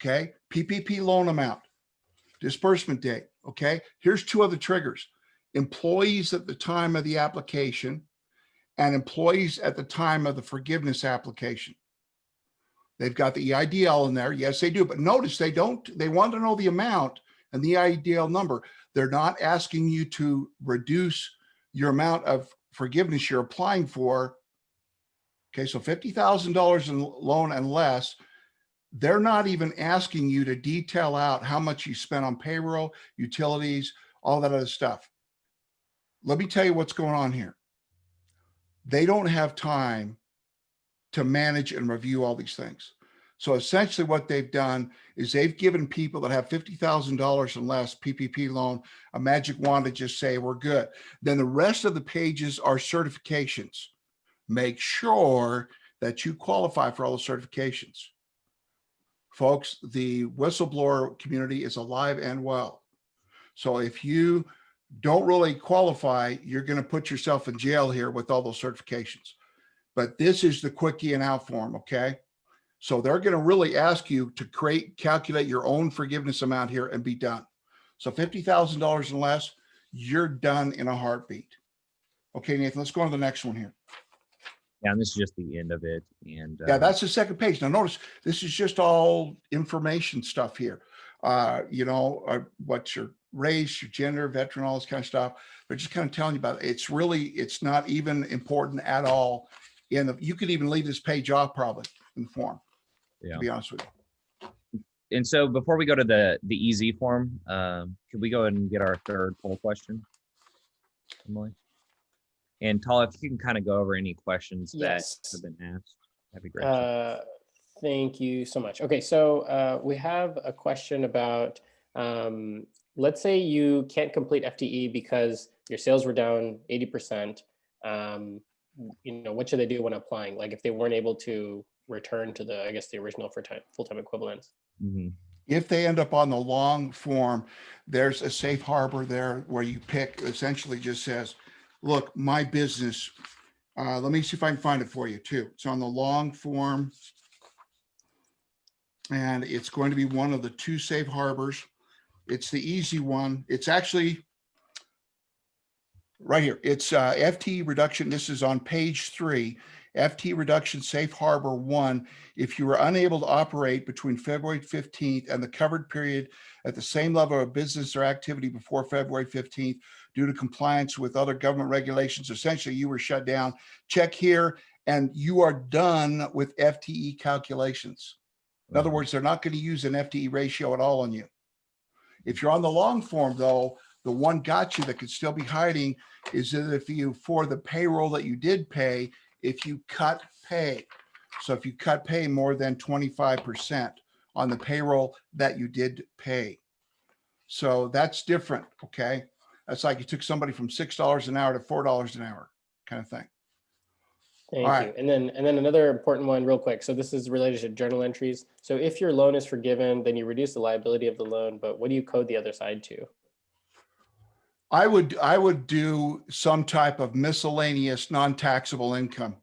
Okay. PPP loan amount, disbursement date. Okay. Here's 2 other triggers: employees at the time of the application and employees at the time of the forgiveness application. They've got the EIDL in there. Yes, they do. But notice they want to know the amount and the EIDL number. They're not asking you to reduce your amount of forgiveness you're applying for. Okay, so $50,000 in loan and less. They're not even asking you to detail out how much you spent on payroll, utilities, all that other stuff. Let me tell you what's going on here. They don't have time to manage and review all these things. So essentially what they've done is they've given people that have $50,000 and less PPP loan a magic wand to just say, we're good. Then the rest of the pages are certifications. Make sure that you qualify for all the certifications. Folks, the whistleblower community is alive and well. So if you don't really qualify, you're going to put yourself in jail here with all those certifications. But this is the quickie and out form, okay? So they're going to really ask you to calculate your own forgiveness amount here and be done. So $50,000 and less, you're done in a heartbeat. Okay, Nathan, let's go on to the next one here. Yeah, and this is just the end of it. And yeah, that's the second page. Now notice this is just all information stuff here. You know, what's your race, your gender, veteran, all this kind of stuff. They're just kind of telling you about it. It's not even important at all. You could even leave this page off probably in the form, to be honest with you. And so before we go to the easy form, could we go ahead and get our third poll question, Emily? And Tala, if you can kind of go over any questions that have been asked, that'd be great. Thank you so much. Okay, so we have a question about, let's say you can't complete FTE because your sales were down 80%. You know, what should they do when applying? Like if they weren't able to return to the, I guess, the original full-time equivalents. Mm-hmm. If they end up on the long form, there's a safe harbor there where you pick, essentially just says, look, my business, let me see if I can find it for you too. It's on the long form and it's going to be one of the 2 safe harbors. It's the easy one. It's actually right here. It's FTE reduction. This is on page 3. FTE reduction safe harbor 1. If you were unable to operate between February 15th and the covered period at the same level of business or activity before February 15th due to compliance with other government regulations, essentially you were shut down. Check here and you are done with FTE calculations. In other words, they're not going to use an FTE ratio at all on you. If you're on the long form though, the one gotcha that could still be hiding is that if you, for the payroll that you did pay, if you cut pay. So if you cut pay more than 25% on the payroll that you did pay. So that's different, okay? That's like you took somebody from $6 an hour to $4 an hour kind of thing. Thank All you. right. And then another important one real quick. So this is related to journal entries. So if your loan is forgiven, then you reduce the liability of the loan, but what do you code the other side to? I would do some type of miscellaneous non-taxable income.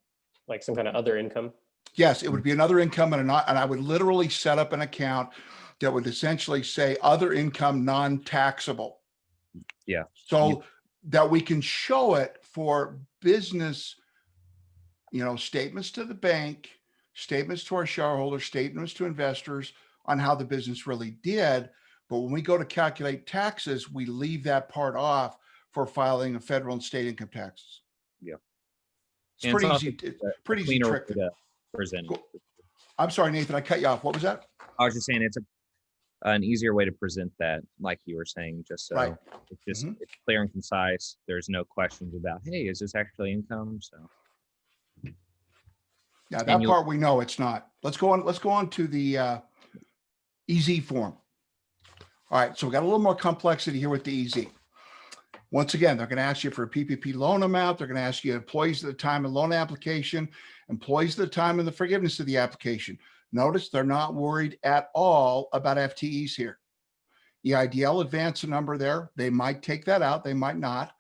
Like some kind of other income? Yes, it would be another income and I would literally set up an account that would essentially say other income non-taxable. Yeah. So that we can show it for business, you know, statements to the bank, statements to our shareholders, statements to investors on how the business really did. But when we go to calculate taxes, we leave that part off for filing of federal and state income taxes. Yeah. It's And pretty also easy. It's a pretty easy cleaner trick. way to present it. I'm sorry, Nathan, I cut you off. What was that? I was just saying it's an easier way to present that, like you were saying, just so Right. it's just it's clear and concise. There's no questions about, hey, is this actually income? So Yeah, that part we know it's not. Let's go on to the EZ form. All right, so we got a little more complexity here with the EZ. Once again, they're going to ask you for a PPP loan amount. They're going to ask you employees at the time of loan application, employees at the time of the forgiveness of the application. Notice they're not worried at all about FTEs here. EIDL advance a number there. They might take that out. They might not.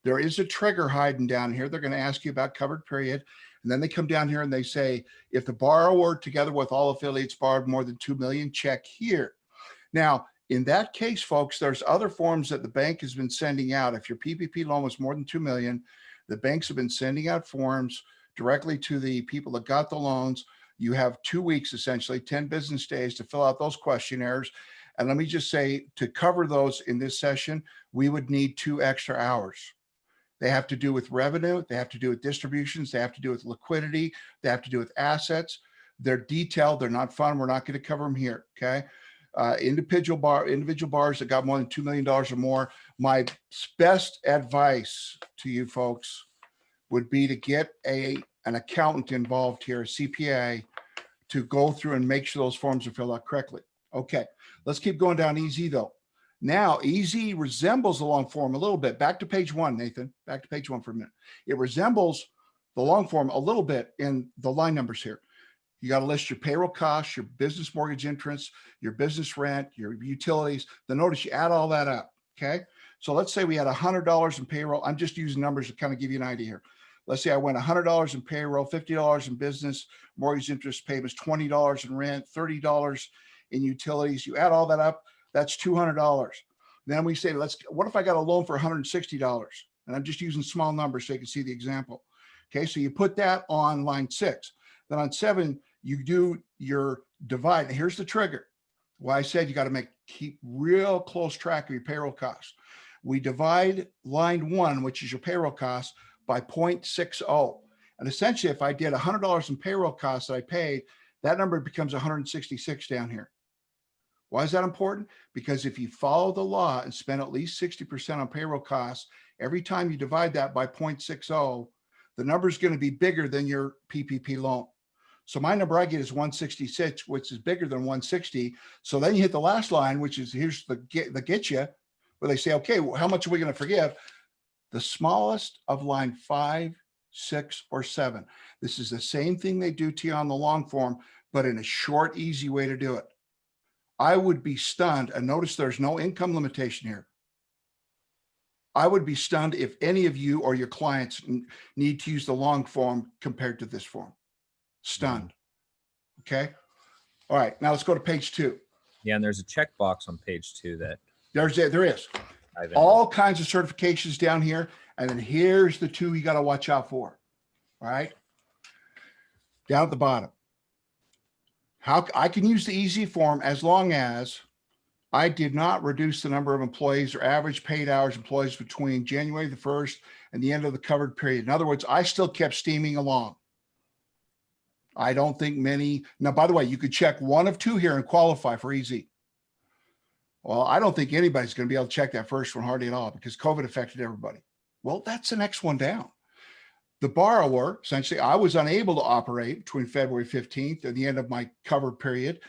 There is a trigger hiding down here. They're going to ask you about covered period. And then they come down here and they say, if the borrower together with all affiliates borrowed more than 2 million, check here. Now, in that case, folks, there's other forms that the bank has been sending out. If your PPP loan was more than 2 million, the banks have been sending out forms directly to the people that got the loans. You have 2 weeks, essentially 10 business days to fill out those questionnaires. And let me just say, to cover those in this session, we would need 2 extra hours. They have to do with revenue. They have to do with distributions. They have to do with liquidity. They have to do with assets. They're detailed. They're not fun. We're not going to cover them here. Okay. Individual bars that got more than $2 million or more. My best advice to you folks would be to get an accountant involved here, a CPA, to go through and make sure those forms are filled out correctly. Okay, let's keep going down EZ though. Now, EZ resembles the long form a little bit. Back to page 1, Nathan. Back to page 1 for a minute. It resembles the long form a little bit in the line numbers here. You got to list your payroll costs, your business mortgage interest, your business rent, your utilities. Then notice you add all that up. Okay. So let's say we had $100 in payroll. I'm just using numbers to kind of give you an idea here. Let's say I went $100 in payroll, $50 in business mortgage interest payments, $20 in rent, $30 in utilities. You add all that up, that's $200. Then we say, what if I got a loan for $160? And I'm just using small numbers so you can see the example. Okay. So you put that on line 6. Then on 7, you do your divide. And here's the trigger. Well, I said you got to keep real close track of your payroll costs. We divide line 1, which is your payroll costs, by 0.60. And essentially, if I did $100 in payroll costs that I paid, that number becomes 166 down here. Why is that important? Because if you follow the law and spend at least 60% on payroll costs, every time you divide that by 0.60, the number is going to be bigger than your PPP loan. So my number I get is 166, which is bigger than 160. So then you hit the last line, which is here's the get you, where they say, okay, well, how much are we going to forgive? The smallest of line 5, 6, or 7. This is the same thing they do to you on the long form, but in a short, easy way to do it. I would be stunned, and notice there's no income limitation here. I would be stunned if any of you or your clients need to use the long form compared to this form. Stunned. Okay. All right. Now let's go to page 2. Yeah, and there's a checkbox on page 2 that there is all kinds of certifications down here. And then here's the 2 you got to watch out for. All right. Down at the bottom. How I can use the EZ form as long as I did not reduce the number of employees or average paid hours employees between January the 1st and the end of the covered period. In other words, I still kept steaming along. I don't think many. Now, by the way, you could check one of 2 here and qualify for EZ. Well, I don't think anybody's going to be able to check that first one hardly at all because COVID affected everybody. Well, that's the next one down. The borrower, essentially, I was unable to operate between February 15th and the end of my covered period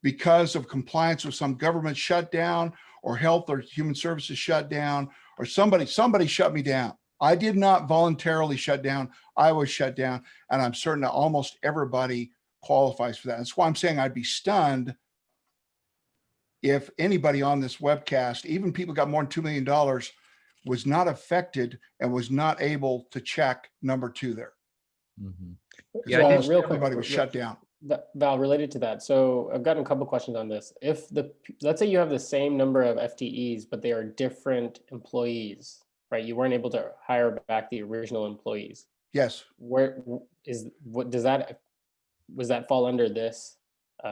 because of compliance with some government shutdown or health or human services shutdown, or somebody shut me down. I did not voluntarily shut down. I was shut down, and I'm certain that almost everybody qualifies for that. That's why I'm saying I'd be stunned if anybody on this webcast, even people got more than $2 million, was not affected and was not able to check number 2 there. Mhm. Yeah, So, almost real quick, everybody was shut down. Val, related to that, so I've gotten a couple questions on this. If let's say you have the same number of FTEs, but they are different employees, right? You weren't able to hire back the original employees. Yes. Was that fall under this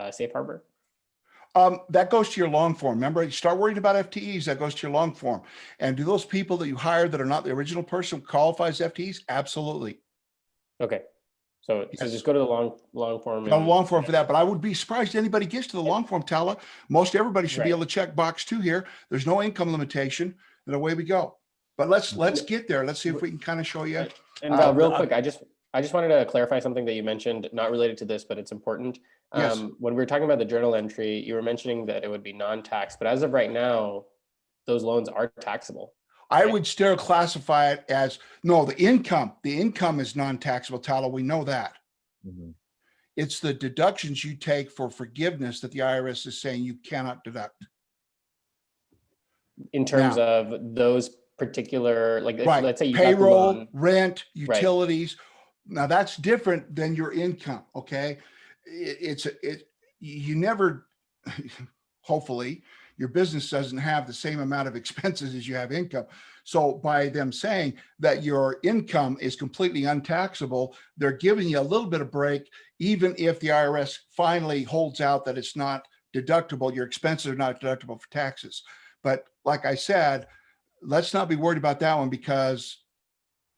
safe harbor? That goes to your long form. Remember, you start worrying about FTEs, that goes to your long form. And do those people that you hired that are not the original person qualify as FTEs? Absolutely. Okay. So Yes. just go to the long form. A long form for that, but I would be surprised anybody gets to the long form, Tala. Most everybody should be Right. able to check box 2 here. There's no income limitation, and away we go. But let's get there. Let's see if we can kind of show you. Right. And Val, real quick, I just wanted to clarify something that you mentioned, not related to this, but it's important. Yes. When we were talking about the journal entry, you were mentioning that it would be non-tax, but as of right now, those loans are taxable. I would still classify it as, no, the income is non-taxable, Tala. We know that. Mhm. It's the deductions you take for forgiveness that the IRS is saying you cannot deduct. In terms of those particular, like, Right. let's say you Payroll, got the loan, rent, utilities. Right. Now that's different than your income. Okay. You never, hopefully your business doesn't have the same amount of expenses as you have income. So by them saying that your income is completely untaxable, they're giving you a little bit of break, even if the IRS finally holds out that it's not deductible, your expenses are not deductible for taxes. But like I said, let's not be worried about that one because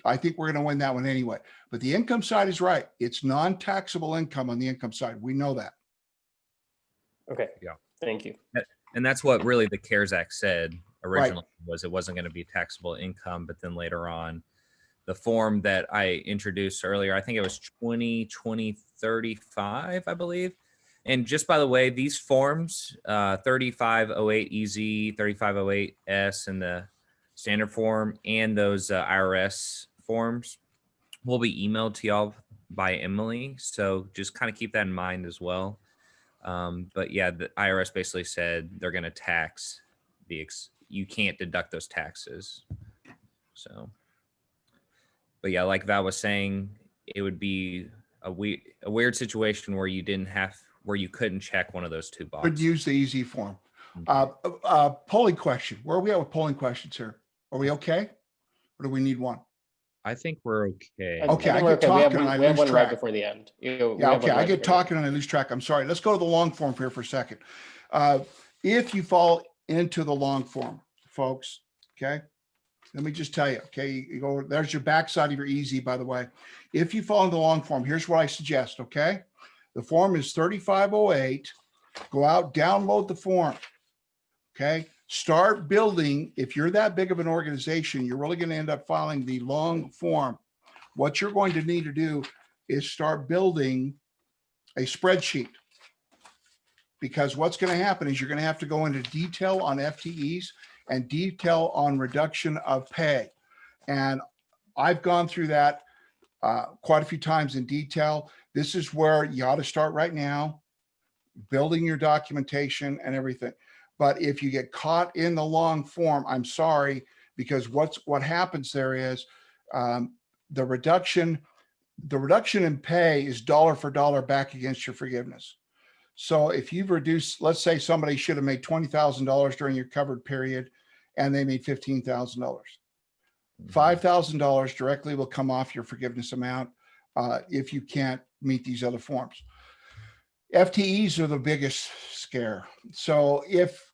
I think we're going to win that one anyway. But the income side is right. It's non-taxable income on the income side. We know that. okay. Yeah. Thank you. And that's what really the CARES Act said originally, Right. was it wasn't going to be taxable income, but then later on, the form that I introduced earlier, I think it was 2035, I believe. And just by the way, these forms, 3508EZ, 3508S, and the standard form, and those IRS forms will be emailed to y'all by Emily. So just kind of keep that in mind as well. But yeah, the IRS basically said they're going to tax you can't deduct those taxes. So, but yeah, like Val was saying, it would be a weird situation where you couldn't check one of those 2 boxes. Could use the easy form. Mhm. Polling question. Where are we at with polling questions here? Are we okay? Or do we need one? I think we're okay. Okay, I we're get talking We and I have lose one right track. before the end. Yeah, okay, I get talking and I lose track. I'm sorry. Let's go to the long form here for a second. If you fall into the long form, folks, okay, let me just tell you, okay, you go, there's your backside of your easy, by the way. If you fall into the long form, here's what I suggest, okay? The form is 3508. Go out, download the form, okay? Start building. If you're that big of an organization, you're really going to end up filing the long form. What you're going to need to do is start building a spreadsheet, because what's going to happen is you're going to have to go into detail on FTEs and detail on reduction of pay. And I've gone through that quite a few times in detail. This is where you ought to start right now, building your documentation and everything. But if you get caught in the long form, I'm sorry, because what happens there is the reduction in pay is dollar for dollar back against your forgiveness. So if you've reduced, let's say somebody should have made $20,000 during your covered period and they made $15,000. $5,000 directly will come off your forgiveness amount if you can't meet these other forms. FTEs are the biggest scare. So if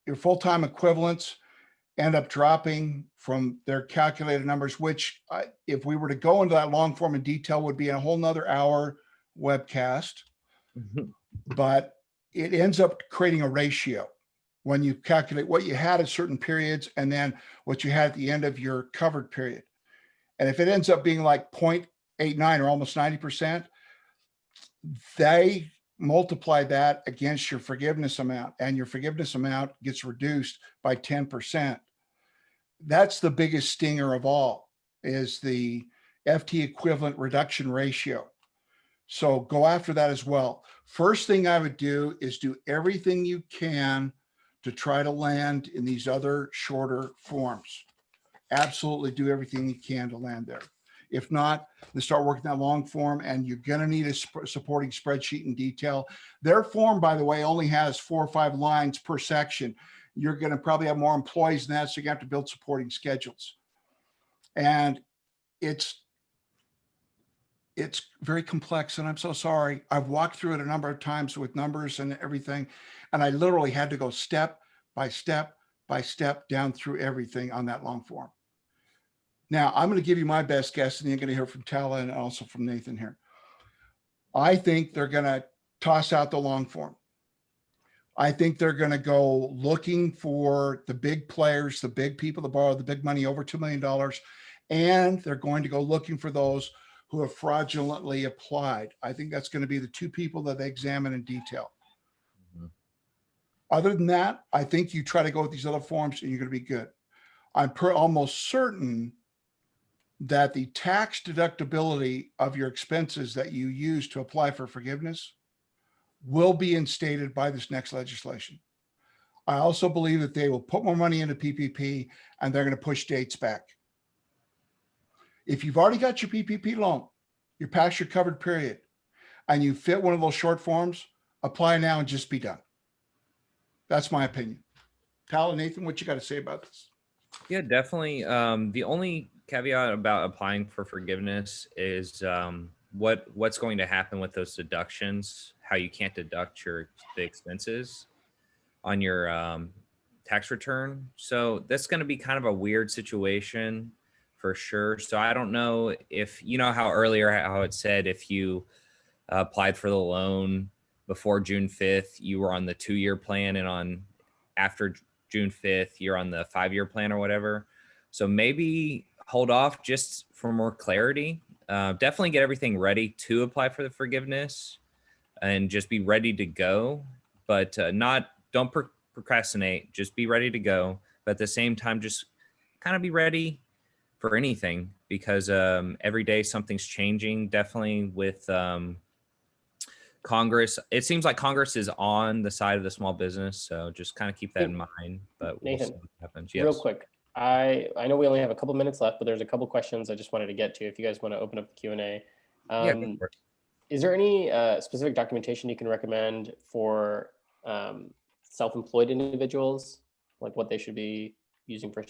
your full-time equivalents end up dropping from their calculated numbers, which if we were to go into that long form in detail would be a whole nother hour webcast, but it ends up creating a ratio. when you calculate what you had at certain periods and then what you had at the end of your covered period. And if it ends up being like 0.89 or almost 90%, they multiply that against your forgiveness amount, and your forgiveness amount gets reduced by 10%. That's the biggest stinger of all, is the FT equivalent reduction ratio. So go after that as well. First thing I would do is do everything you can to try to land in these other shorter forms. Absolutely do everything you can to land there. If not, then start working that long form, and you're going to need a supporting spreadsheet in detail. Their form, by the way, only has 4 or 5 lines per section. You're going to probably have more employees than that, so you have to build supporting schedules. And it's very complex, and I'm so sorry. I've walked through it a number of times with numbers and everything, and I literally had to go step by step by step down through everything on that long form. Now, I'm going to give you my best guess, and you're going to hear from Tala and also from Nathan here. I think they're going to toss out the long form. I think they're going to go looking for the big players, the big people that borrow the big money over $2 million, and they're going to go looking for those who have fraudulently applied. I think that's going to be the 2 people that they examine in detail. Mm-hmm. Other than that, I think you try to go with these other forms and you're going to be good. I'm almost certain that the tax deductibility of your expenses that you use to apply for forgiveness will be instated by this next legislation. I also believe that they will put more money into PPP, and they're going to push dates back. If you've already got your PPP loan, you're past your covered period, and you fit one of those short forms, apply now and just be done. That's my opinion. Tal and Nathan, what you got to say about this? Yeah, definitely. The only caveat about applying for forgiveness is what's going to happen with those deductions, how you can't deduct the expenses on your tax return. So that's going to be kind of a weird situation for sure. So I don't know if, you know, how earlier, how it said, if you applied for the loan before June 5th, you were on the 2-year plan, and after June 5th, you're on the 5-year plan or whatever. So maybe hold off just for more clarity. Definitely get everything ready to apply for the forgiveness and just be ready to go, but don't procrastinate. Just be ready to go. But at the same time, just kind of be ready for anything, because every day something's changing. Definitely with Congress, it seems like Congress is on the side of the small business, so just kind of keep that in mind. But we'll see what happens. Yes. Real quick, I know we only have a couple minutes left, but there's a couple questions I just wanted to get to. If you guys want to open up the Q&A, is there any specific documentation you can recommend for self-employed individuals, like what they should be using for,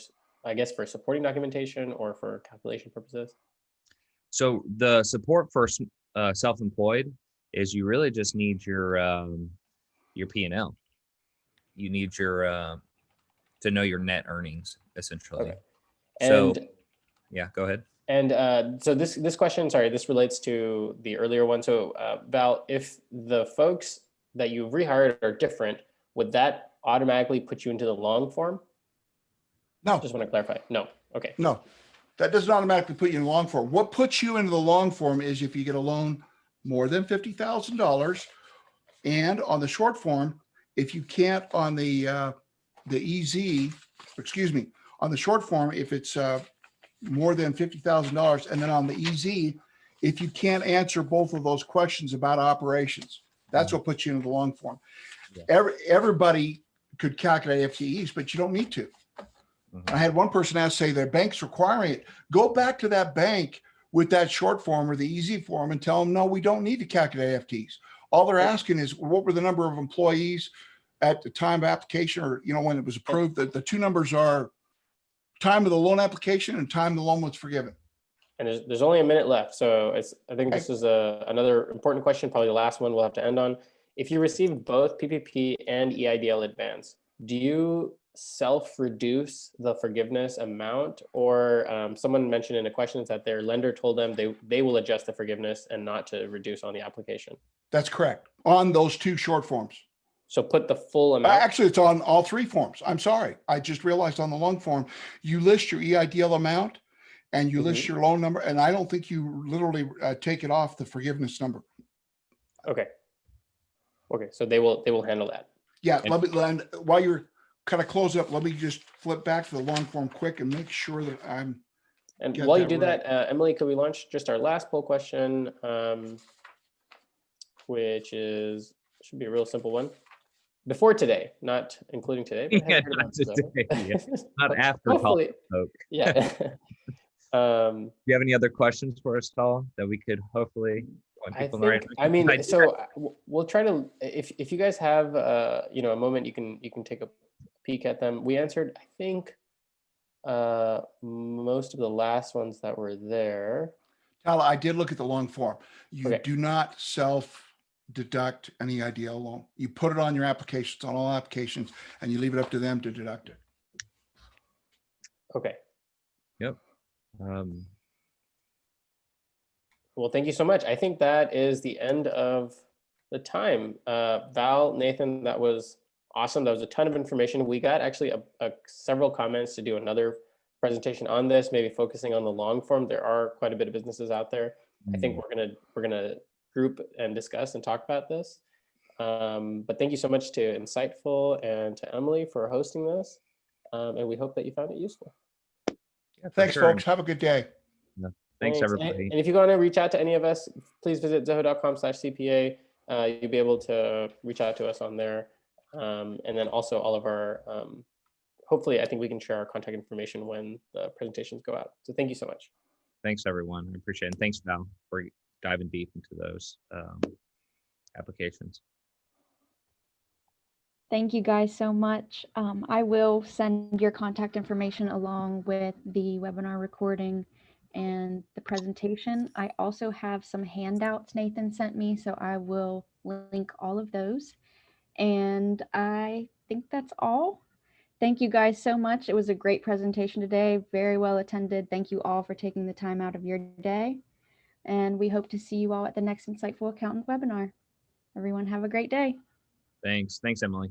I guess, for supporting documentation or for calculation purposes? So the support for self-employed is you really just need your P&L. You need your to know your net earnings, essentially. Okay. So yeah, go ahead. And so this question, sorry, this relates to the earlier one. So Val, if the folks that you've rehired are different, would that automatically put you into the long form? No. Just want to clarify. No. Okay. No, that doesn't automatically put you in the long form. What puts you into the long form is if you get a loan more than $50,000, and on the short form, if you can't on the EZ, excuse me, on the short form, if it's more than $50,000, and then on the EZ, if you can't answer both of those questions about operations, that's what puts you into the long form. Yeah. Everybody could calculate FTEs, but you don't need to. I had one person say their bank's requiring it. Go back to that bank with that short form or the EZ form and tell them, no, we don't need to calculate FTEs. All they're asking is, what were the number of employees at the time of application, or, you know, when it was approved? The 2 numbers are time of the loan application and time the loan was forgiven. And there's only a minute left. So I think this is another important question, probably the last one we'll have to end on. If you receive both PPP and EIDL advance, do you self-reduce the forgiveness amount, or someone mentioned in a question that their lender told them they will adjust the forgiveness and not to reduce on the application? That's correct. On those 2 short forms. So put the full amount. Actually, it's on all three forms. I'm sorry. I just realized on the loan form, you list your EIDL amount and you list your loan number. And I don't think you literally take it off the forgiveness number. Okay. Okay. So they will handle that. Yeah. Let me, while you're kind of close up, let me just flip back to the loan form quick and make sure that I'm. And while you do that, Emily, could we launch just our last poll question, which should be a real simple one. Before today, not including today. But Yeah, not today. Yeah. Not after. Hopefully. Yeah. Do you have any other questions for us, Tal, that we could hopefully point people in the right direction? I mean, so we'll try to, if you guys have a moment, you can take a peek at them. We answered, I think, most of the last ones that were there. Tyler, I did look at the loan form. You Okay. do not self-deduct any IDL loan. You put it on your applications, on all applications, and you leave it up to them to deduct it. Okay. Yep. Well, thank you so much. I think that is the end of the time. Val, Nathan, that was awesome. That was a ton of information. We got actually several comments to do another presentation on this, maybe focusing on the long form. There are quite a bit of businesses out there. I think we're gonna group and discuss and talk about this. But thank you so much to Insightful and to Emily for hosting this. And we hope that you found it useful. Yeah, Thanks, folks. Have a good day. Yeah. Thanks, everybody. And if you want to reach out to any of us, please visit zoho.com/CPA. You'll be able to reach out to us on there. And then also all of our, hopefully, I think we can share our contact information when the presentations go out. So thank you so much. Thanks, everyone. I appreciate it. And thanks, Val, for diving deep into those applications. Thank you guys so much. I will send your contact information along with the webinar recording and the presentation. I also have some handouts Nathan sent me, so I will link all of those. And I think that's all. Thank you guys so much. It was a great presentation today, very well attended. Thank you all for taking the time out of your day. And we hope to see you all at the next Insightful Accountant webinar. Everyone have a great day. Thanks. Thanks, Emily.